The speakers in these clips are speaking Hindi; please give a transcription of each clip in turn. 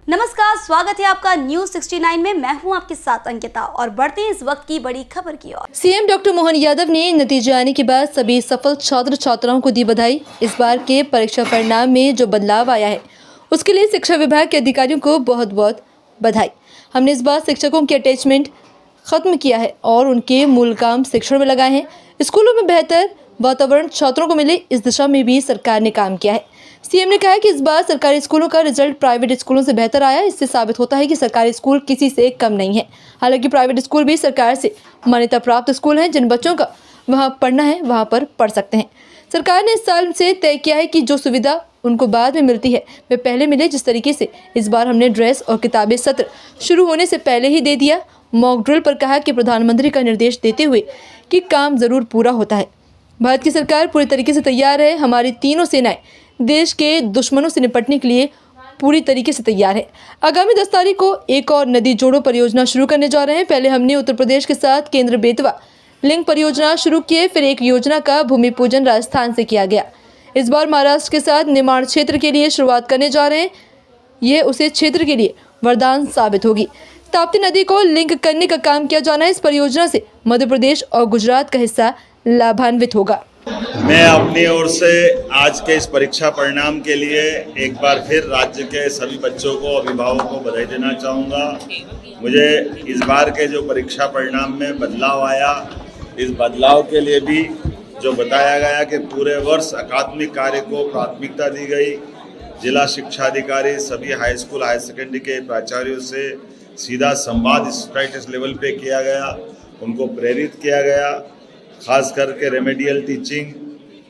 नमस्कार, स्वागत है आपका न्यूज 69 में। मैं हूं आपके साथ अंकिता और बढ़ते हैं इस वक्त की बड़ी खबर की ओर। सीएम डॉक्टर मोहन यादव ने नतीजे आने के बाद सभी सफल छात्र छात्राओं को दी बधाई। इस बार के परीक्षा परिणाम में जो बदलाव आया है उसके लिए शिक्षा विभाग के अधिकारियों को बहुत बहुत बधाई। हमने इस बार शिक्षकों की अटैचमेंट खत्म किया है और उनके मूल काम शिक्षण में लगाए हैं। स्कूलों में बेहतर वातावरण छात्रों को मिले, इस दिशा में भी सरकार ने काम किया है। सीएम ने कहा कि इस बार सरकारी स्कूलों का रिजल्ट प्राइवेट स्कूलों से बेहतर आया। इससे साबित होता है कि सरकारी स्कूल किसी से कम नहीं है। हालांकि प्राइवेट स्कूल भी सरकार से मान्यता प्राप्त स्कूल हैं। जिन बच्चों का वहां पढ़ना है वहां पर पढ़ सकते हैं। सरकार ने इस साल से तय किया है कि जो सुविधा उनको बाद में मिलती है वे पहले मिले। जिस तरीके से इस बार हमने ड्रेस और किताबें सत्र शुरू होने से पहले ही दे दिया। मॉक ड्रिल पर कहा कि प्रधानमंत्री का निर्देश देते हुए कि काम जरूर पूरा होता है। भारत की सरकार पूरी तरीके से तैयार है। हमारी तीनों सेनाएं देश के दुश्मनों से निपटने के लिए पूरी तरीके से तैयार है। आगामी 10 तारीख को एक और नदी जोड़ो परियोजना शुरू करने जा रहे हैं। पहले हमने उत्तर प्रदेश के साथ केंद्र बेतवा लिंक परियोजना शुरू किए, फिर एक योजना का भूमि पूजन राजस्थान से किया गया। इस बार महाराष्ट्र के साथ निर्माण क्षेत्र के लिए शुरुआत करने जा रहे हैं। ये उसे क्षेत्र के लिए वरदान साबित होगी। ताप्ती नदी को लिंक करने का काम किया जाना है। इस परियोजना से मध्य प्रदेश और गुजरात का हिस्सा लाभान्वित होगा। मैं अपनी ओर से आज के इस परीक्षा परिणाम के लिए एक बार फिर राज्य के सभी बच्चों को, अभिभावकों को बधाई देना चाहूँगा। मुझे इस बार के जो परीक्षा परिणाम में बदलाव आया, इस बदलाव के लिए भी जो बताया गया कि पूरे वर्ष अकादमिक कार्य को प्राथमिकता दी गई। जिला शिक्षा अधिकारी सभी हाई स्कूल हायर सेकेंडरी के प्राचार्यों से सीधा संवाद स्टेटस लेवल पे किया गया, उनको प्रेरित किया गया। खास करके रेमेडियल टीचिंग,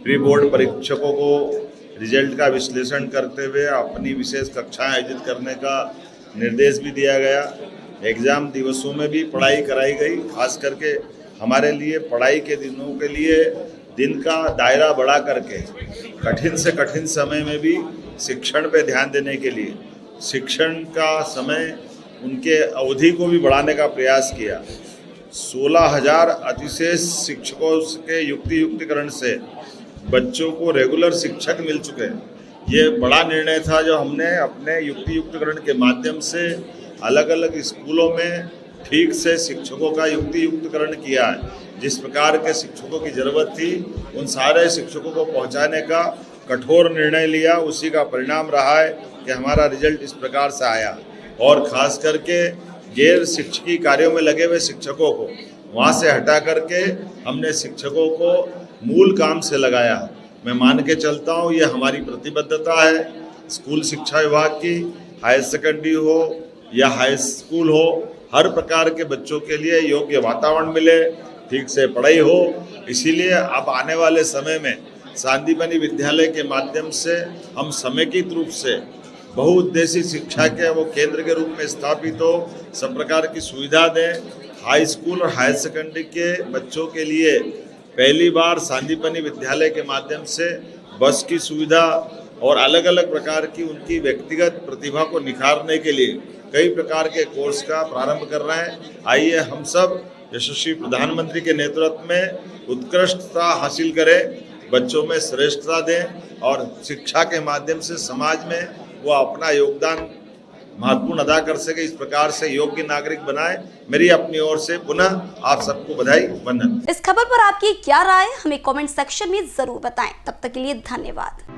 प्री बोर्ड परीक्षकों को रिजल्ट का विश्लेषण करते हुए अपनी विशेष कक्षाएं आयोजित करने का निर्देश भी दिया गया। एग्ज़ाम दिवसों में भी पढ़ाई कराई गई। खास करके हमारे लिए पढ़ाई के दिनों के लिए दिन का दायरा बढ़ा करके कठिन से कठिन समय में भी शिक्षण पे ध्यान देने के लिए शिक्षण का समय, उनके अवधि को भी बढ़ाने का प्रयास किया। 16,000 अतिशेष शिक्षकों के युक्तिकरण से बच्चों को रेगुलर शिक्षक मिल चुके हैं। ये बड़ा निर्णय था जो हमने अपने युक्तिकरण के माध्यम से अलग अलग स्कूलों में ठीक से शिक्षकों का युक्तिकरण किया है। जिस प्रकार के शिक्षकों की ज़रूरत थी उन सारे शिक्षकों को पहुंचाने का कठोर निर्णय लिया। उसी का परिणाम रहा है कि हमारा रिजल्ट इस प्रकार से आया। और ख़ास करके गैर शिक्षकी कार्यों में लगे हुए शिक्षकों को वहाँ से हटा करके हमने शिक्षकों को मूल काम से लगाया। मैं मान के चलता हूँ ये हमारी प्रतिबद्धता है। स्कूल शिक्षा विभाग की, हायर सेकेंडरी हो या हाई स्कूल हो, हर प्रकार के बच्चों के लिए योग्य वातावरण मिले, ठीक से पढ़ाई हो। इसीलिए अब आने वाले समय में सांदीपनि विद्यालय के माध्यम से हम समेकित रूप से बहुउद्देशीय शिक्षा के वो केंद्र के रूप में स्थापित हो, सब प्रकार की सुविधा दें। हाई स्कूल और हायर सेकेंडरी के बच्चों के लिए पहली बार सांदीपनि विद्यालय के माध्यम से बस की सुविधा और अलग अलग प्रकार की उनकी व्यक्तिगत प्रतिभा को निखारने के लिए कई प्रकार के कोर्स का प्रारंभ कर रहे हैं। आइए हम सब यशस्वी प्रधानमंत्री के नेतृत्व में उत्कृष्टता हासिल करें, बच्चों में श्रेष्ठता दें और शिक्षा के माध्यम से समाज में वो अपना योगदान महत्वपूर्ण अदा कर सके। इस प्रकार से योग्य नागरिक बनाए। मेरी अपनी ओर से पुनः आप सबको बधाई, वंदन। इस खबर पर आपकी क्या राय, हमें कमेंट सेक्शन में जरूर बताएं। तब तक के लिए धन्यवाद।